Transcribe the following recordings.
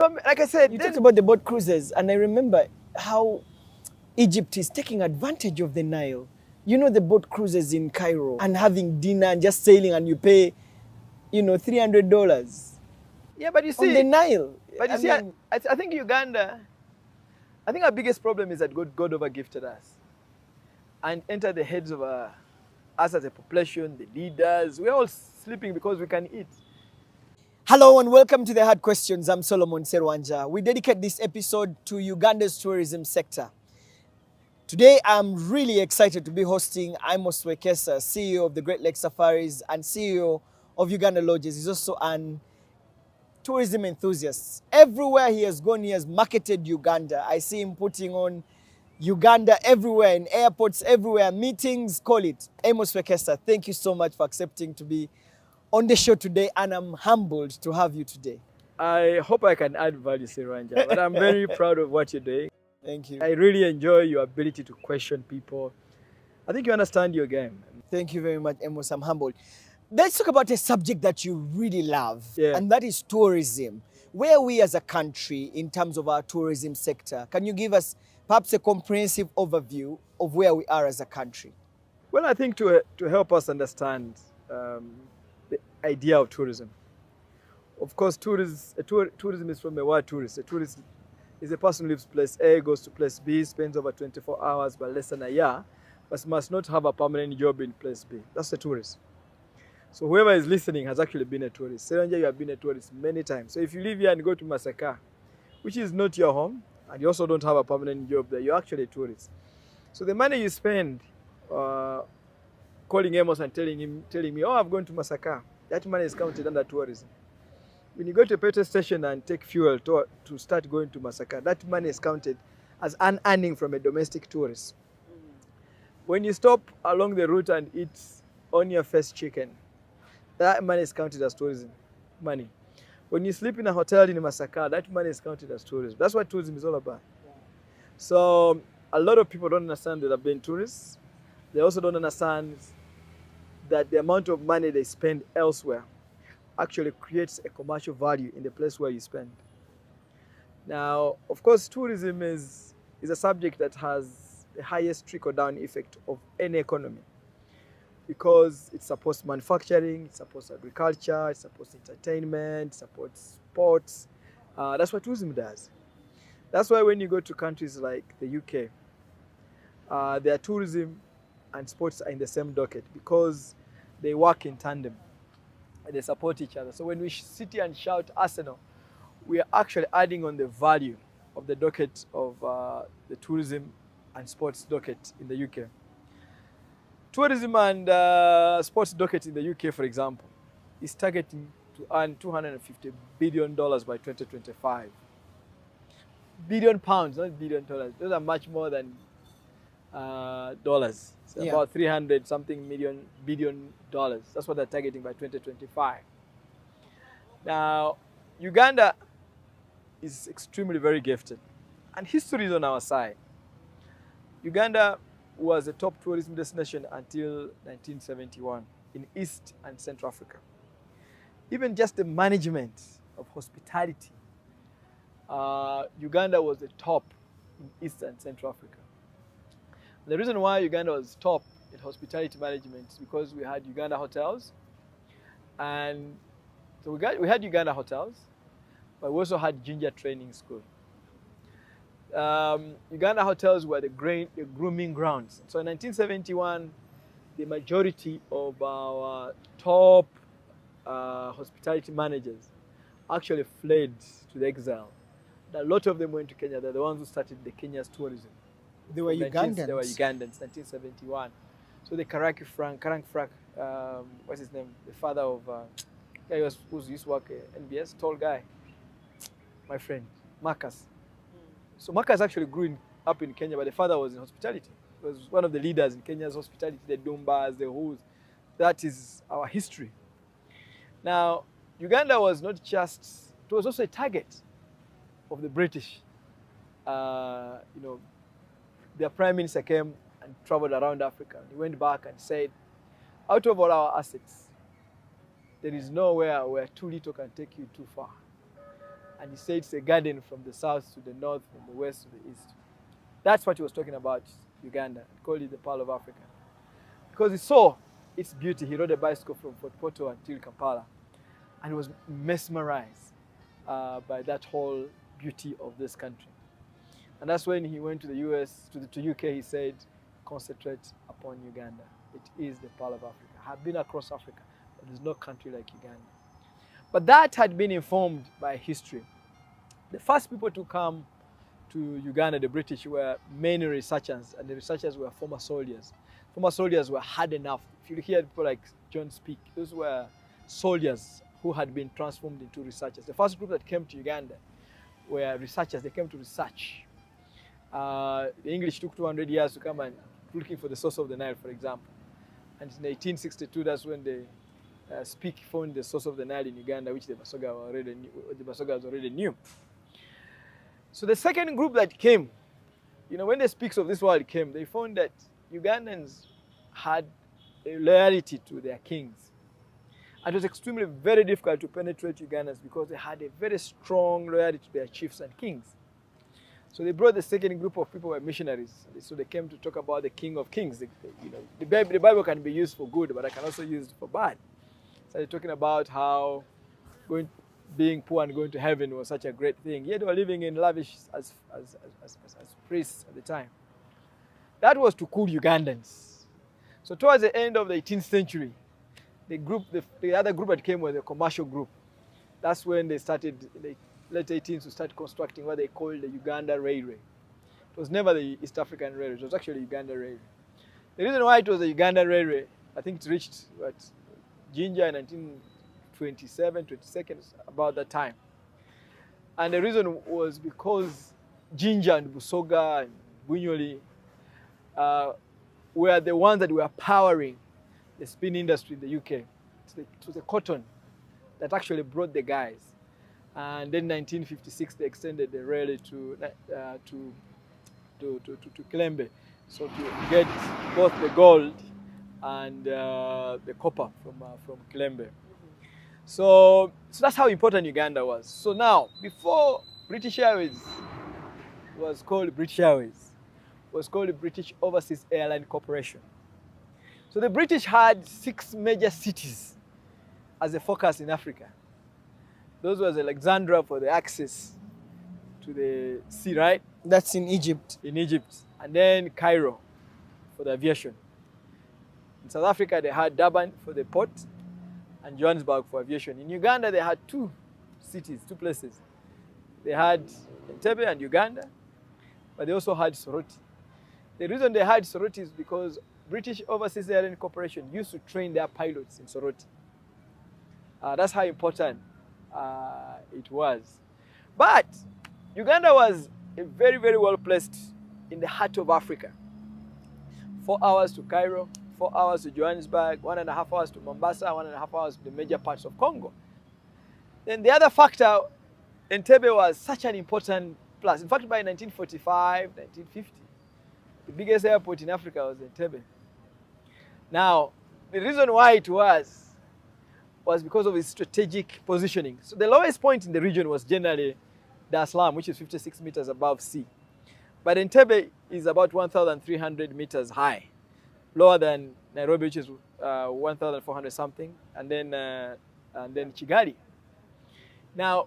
Like I said, You talked about the boat cruises, and I remember how Egypt is taking advantage of the Nile. You know, the boat cruises in Cairo and having dinner and just sailing, and you pay, $300 yeah, but you on the see, Nile. but you see, I think Uganda, I think our biggest problem is that God over gifted us and entered the heads of us as a population, the leaders. We're all sleeping because we can eat. Hello and welcome to the Hard Questions. I'm Solomon Serwanjja. We dedicate this episode to Uganda's tourism sector. Today, I'm really excited to be hosting Wekesa, CEO of the Great Lakes Safaris and CEO of Uganda Lodges. He's also an tourism enthusiast. Everywhere he has gone, he has marketed Uganda. I see him putting on Uganda everywhere, in airports everywhere, meetings, call it. Wekesa, thank you so much for accepting to be on the show today, and I'm humbled to have you today. I hope I can add value, Serwanjja, but I'm very proud of what you're doing. Thank you. I really enjoy your ability to question people. I think you understand your game. Thank you very much, Amos. I'm humbled. Let's talk about a subject that you really love, Yeah. and that is tourism. Where are we as a country in terms of our tourism sector? Can you give us perhaps a comprehensive overview of where we are as a country? Well, I think to help us understand the idea of tourism. Of course, tourism is from the word tourist. A tourist is a person who lives place A, goes to place B, spends over 24 hours but less than a year, but must not have a permanent job in place B. That's a tourist. So whoever is listening has actually been a tourist. Serwanjja, you have been a tourist many times. So if you live here and go to Masaka, which is not your home, and you also don't have a permanent job there, you're actually a tourist. So the money you spend calling Amos and telling me, oh, I've gone to Masaka, that money is counted under tourism. When you go to a petrol station and take fuel to start going to Masaka, that money is counted as an earning from a domestic tourist. When you stop along the route and eat on your first chicken, that money is counted as tourism money. When you sleep in a hotel in Masaka, that money is counted as tourism. That's what tourism is all about. Yeah. So a lot of people don't understand that they've been tourists. They also don't understand that the amount of money they spend elsewhere actually creates a commercial value in the place where you spend. Now, of course, tourism is a subject that has the highest trickle-down effect of any economy because it supports manufacturing, it supports agriculture, it supports entertainment, it supports sports. That's what tourism does. That's why when you go to countries like the UK, their tourism and sports are in the same docket because they work in tandem and they support each other. So when we sit here and shout Arsenal, we are actually adding on the value of the docket of the tourism and sports docket in the UK. Tourism and sports docket in the UK, for example, is targeting to earn $250 billion by 2025. Billion pounds, not billion dollars. Those are much more than dollars. So yeah. About 300 something billion dollars. That's what they're targeting by 2025. Now, Uganda is extremely very gifted, and history is on our side. Uganda was a top tourism destination until 1971 in East and Central Africa. Even just the management of hospitality, Uganda was the top in East and Central Africa. The reason why Uganda was top in hospitality management is because we had Uganda hotels, and so we had Uganda hotels, but we also had Ginger Training School. Uganda hotels were the grooming grounds. So in 1971, the majority of our top hospitality managers actually fled to the exile. A lot of them went to Kenya. They're the ones who started the Kenya's tourism. They were Ugandans. They were Ugandans, 1971. So the Karang Frank, what's his name? The father of, guy who used to work at NBS, tall guy, my friend, Marcus. So Marcus actually grew up in Kenya, but the father was in hospitality. He was one of the leaders in Kenya's hospitality, the Dumbas, the Who's. That is our history. Now, Uganda was not just, it was also a target of the British. Their prime minister came and traveled around Africa. He went back and said, out of all our assets, there is nowhere where too little can take you too far. And he said it's a garden from the south to the north, from the west to the east. That's what he was talking about Uganda. He called it the Pearl of Africa. Because he saw its beauty. He rode a bicycle from Fort Portal until Kampala. And he was mesmerized by that whole beauty of this country. And that's when he went to the US, to UK, he said, concentrate upon Uganda. It is the Pearl of Africa. I have been across Africa, but there's no country like Uganda. But that had been informed by history. The first people to come to Uganda, the British, were many researchers, and the researchers were former soldiers. Former soldiers were hard enough. If you hear people like John speak, those were soldiers who had been transformed into researchers. The first group that came to Uganda were researchers. They came to research. The English took 200 years to come and looking for the source of the Nile, for example. And in 1862, that's when they found the source of the Nile in Uganda, which the Basogas already knew. So the second group that came, when they speak of this world came, they found that Ugandans had a loyalty to their kings. And it was extremely very difficult to penetrate Ugandans because they had a very strong loyalty to their chiefs and kings. So they brought the second group of people were missionaries. So they came to talk about the King of Kings. The Bible can be used for good, but it can also be used for bad. So they're talking about how being poor and going to heaven was such a great thing. Yet they were living in lavish as priests at the time. That was to cool Ugandans. So towards the end of the 18th century, the other group that came was a commercial group. That's when they started, in the late 18th, to start constructing what they called the Uganda Railway. It was never the East African Railway, it was actually Uganda Railway. The reason why it was the Uganda Railway, I think it reached Jinja in 1927, 22nd, about that time. And the reason was because Jinja and Busoga and Bunyoli were the ones that were powering the spin industry in the UK. It was the cotton that actually brought the guys. And then in 1956, they extended the railway to Kilembe, so to get both the gold and the copper from Kilembe. So that's how important Uganda was. So now, before British Airways was called British Airways, was called the British Overseas Airline Corporation. So the British had 6 major cities as a focus in Africa. Those was Alexandria for the access to the sea, right? That's in Egypt. In Egypt. And then Cairo for the aviation. In South Africa, they had Durban for the port and Johannesburg for aviation. In Uganda, they had 2 cities, 2 places. They had Entebbe and Uganda, but they also had Soroti. The reason they had Soroti is because British Overseas Airline Corporation used to train their pilots in Soroti. That's how important it was. But Uganda was very, very well placed in the heart of Africa. 4 hours to Cairo, 4 hours to Johannesburg, 1.5 hours to Mombasa, 1.5 hours to the major parts of Congo. Then the other factor, Entebbe was such an important place. In fact, by 1945, 1950, the biggest airport in Africa was Entebbe. Now, the reason why it was because of its strategic positioning. So the lowest point in the region was generally Dar es Salaam, which is 56 meters above sea. But Entebbe is about 1,300 meters high, lower than Nairobi, which is 1,400 something, and then Kigali. Now,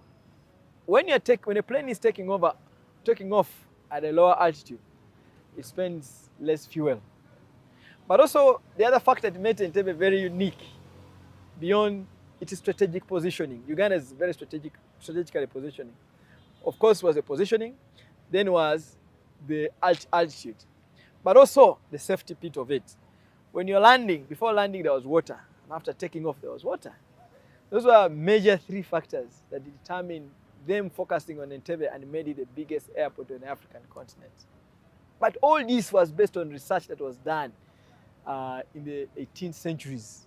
when a plane is taking off at a lower altitude, it spends less fuel. But also, the other factor that made Entebbe very unique, beyond its strategic positioning. Uganda is very strategically positioning. Of course, was the positioning, then was the altitude, but also the safety bit of it. When you're landing, before landing there was water, and after taking off there was water. Those were major 3 factors that determined them focusing on Entebbe and made it the biggest airport on the African continent. But all this was based on research that was done in the 18th centuries.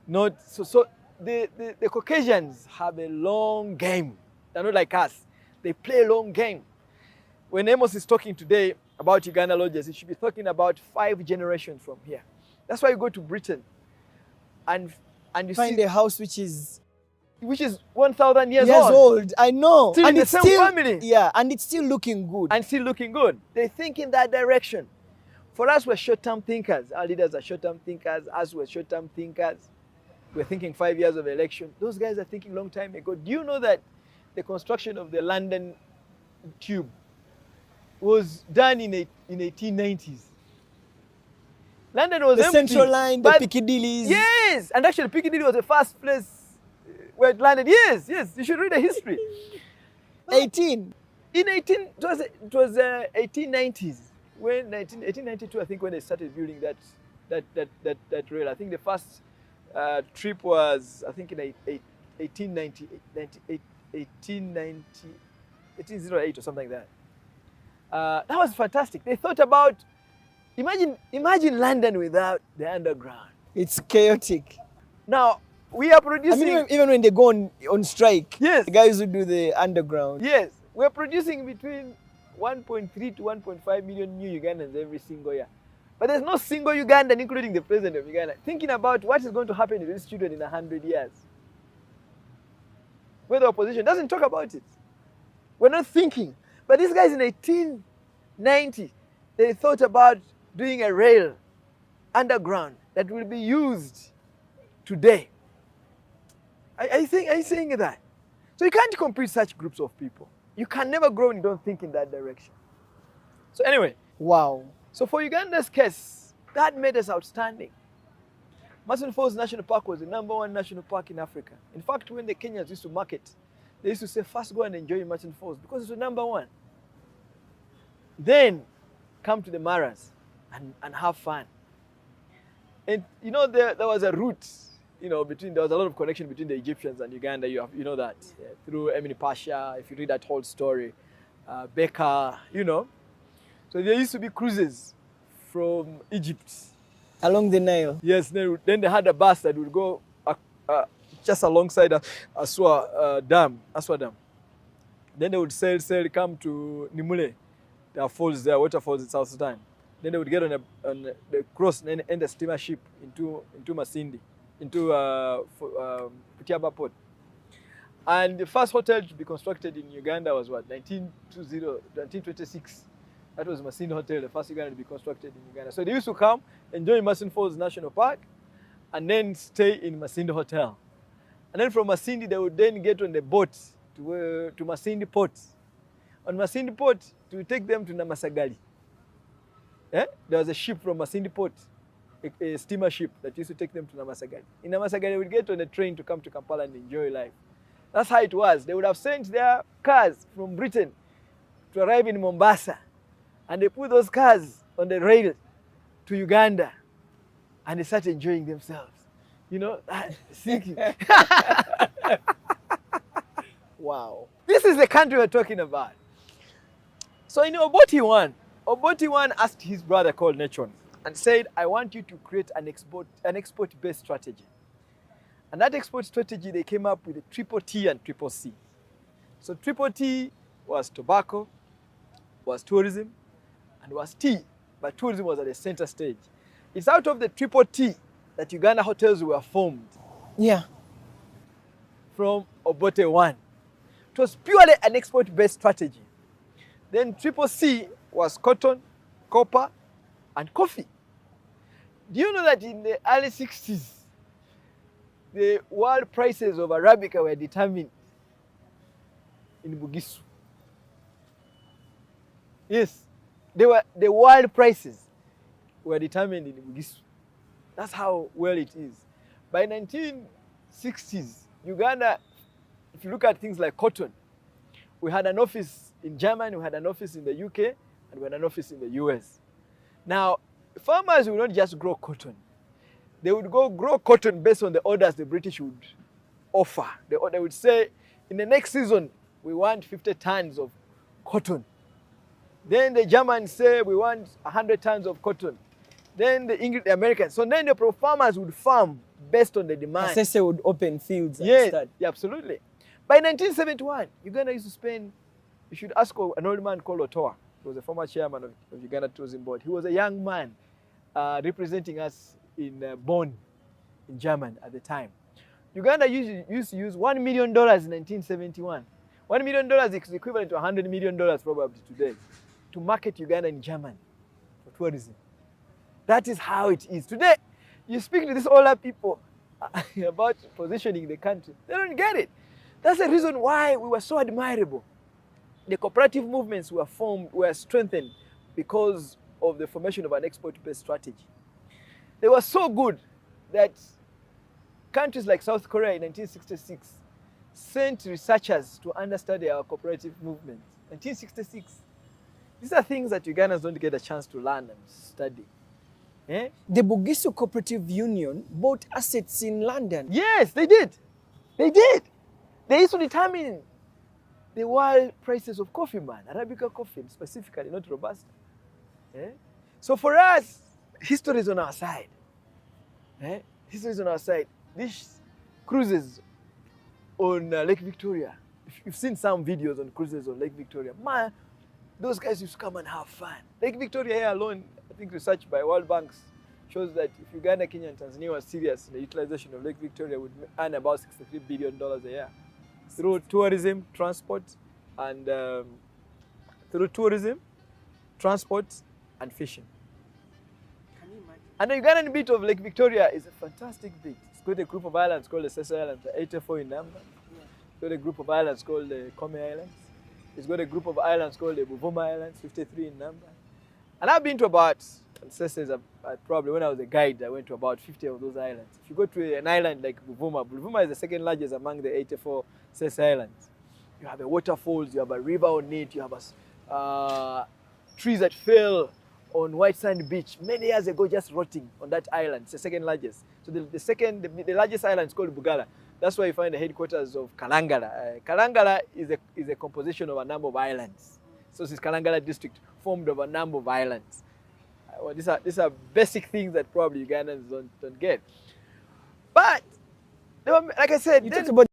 The Caucasians have a long game. They're not like us. They play a long game. When Amos is talking today about Uganda lodges, he should be talking about 5 generations from here. That's why you go to Britain and you find see a house which is which is 1,000 years Years old. old. I know. Still in the same family. Yeah, and it's still looking good. And still looking good. They think in that direction. For us, we're short-term thinkers. Our leaders are short-term thinkers. Us, we're short-term thinkers. We're thinking 5 years of election. Those guys are thinking long time ago. Do you know that the construction of the London Tube was done in 1890s? London was the empty, Central Line, the but Piccadilly's. yes, and actually Piccadilly was the first place where it landed. Yes, you should read the history. 18. In 1890s, when 1892, I think, when they started building that rail. I think the first trip was, I think, in 1808 or something like that. That was fantastic. They thought about, imagine London without the underground. It's chaotic. Now, we are producing... I mean, even when they go on strike, yes, the guys who do the underground. yes, we're producing between 1.3 to 1.5 million new Ugandans every single year. But there's no single Ugandan, including the president of Uganda, thinking about what is going to happen to these children in 100 years. Where the opposition doesn't talk about it. We're not thinking. But these guys in 1890, they thought about doing a rail underground that will be used today. Are you saying that? So you can't compete such groups of people. You can never grow when you don't think in that direction. So anyway. Wow. So for Uganda's case, that made us outstanding. Mason Falls National Park was the #1 national park in Africa. In fact, when the Kenyans used to market, they used to say, first go and enjoy Mason Falls because it was #1. Then come to the Maras and have fun. And you know, there was a route, you know, there was a lot of connection between the Egyptians and Uganda. You know that through Emini Pasha. If you read that whole story, Becca, you know. So there used to be cruises from Egypt along the Nile. Yes, then they had a bus that would go just alongside Aswa Dam. Then they would sail, come to Nimule. There are falls there, waterfalls in South Sudan. Then they would get on the cross and end the steamer ship into Masindi, into Putiaba port. And the first hotel to be constructed in Uganda was what? 1926. That was Masindi Hotel, the first Uganda to be constructed in Uganda. So they used to come, enjoy Mason Falls National Park, and then stay in Masindi Hotel. And then from Masindi, they would then get on the boat to Masindi Port. On Masindi Port, to take them to Namasagali. There was a ship from Masindi Port, a steamer ship that used to take them to Namasagali. In Namasagali, they would get on a train to come to Kampala and enjoy life. That's how it was. They would have sent their cars from Britain to arrive in Mombasa. And they put those cars on the rail to Uganda. And they start enjoying themselves. You know, thinking. Wow. This is the country we're talking about. So in Obote One asked his brother called Nechon and said, I want you to create an export-based strategy. And that export strategy, they came up with the triple T and triple C. So triple T was tobacco, was tourism, and was T, but tourism was at the center stage. It's out of the triple T that Uganda hotels were formed. Yeah. From Obote One. It was purely an export-based strategy. Then triple C was cotton, copper, and coffee. Do you know that in the early 60s, the world prices of Arabica were determined in Bugisu? Yes, the world prices were determined in Bugisu. That's how well it is. By 1960s, Uganda, if you look at things like cotton, we had an office in Germany, we had an office in the UK, and we had an office in the US. Now, farmers will not just grow cotton. They would go grow cotton based on the orders the British would offer. They would say, in the next season, we want 50 tons of cotton. Then the Germans say, we want 100 tons of cotton. Then the Americans. So then the farmers would farm based on the demand. Asese would open fields and yes, start. Yeah, absolutely. By 1971, Uganda used to spend, you should ask an old man called Otoa. He was a former chairman of Uganda Tourism Board. He was a young man representing us in Bonn, in Germany at the time. Uganda used to use $1 million in 1971. $1 million is equivalent to $100 million probably today to market Uganda in Germany for tourism. That is how it is. Today, you speak to these older people about positioning the country. They don't get it. That's the reason why we were so admirable. The cooperative movements were strengthened because of the formation of an export-based strategy. They were so good that countries like South Korea in 1966 sent researchers to understudy our cooperative movement. 1966. These are things that Ugandans don't get a chance to learn and study. Eh? The Bugisu Cooperative Union bought assets in London. Yes, they did. They did. They used to determine the world prices of coffee, man. Arabica coffee specifically, not Robusta. Eh? So for us, history is on our side. Eh? History is on our side. These cruises on Lake Victoria, if you've seen some videos on cruises on Lake Victoria, man, those guys used to come and have fun. Lake Victoria here alone, I think research by World Banks shows that if Uganda, Kenya, and Tanzania were serious in the utilization of Lake Victoria, would earn about $63 billion a year through tourism, transport, and fishing. Can you imagine? And the Ugandan bit of Lake Victoria is a fantastic bit. It's got a group of islands called the Sessa Islands, 84 in number. Yeah. It's got a group of islands called the Kome Islands. It's got a group of islands called the Buvuma Islands, 53 in number. And I've been to about, Sessa, probably when I was a guide, I went to about 50 of those islands. If you go to an island like Buvuma is the second largest among the 84 Sessa Islands. You have a waterfalls, you have a river on it, you have trees that fell on White Sand Beach many years ago, just rotting on that island. It's the second largest. So the largest island is called Bugala. That's where you find the headquarters of Kalangala. Kalangala is a composition of a number of islands. So this Kalangala district formed of a number of islands. Well, these are basic things that probably Ugandans don't get. But they were, like I said, You talked about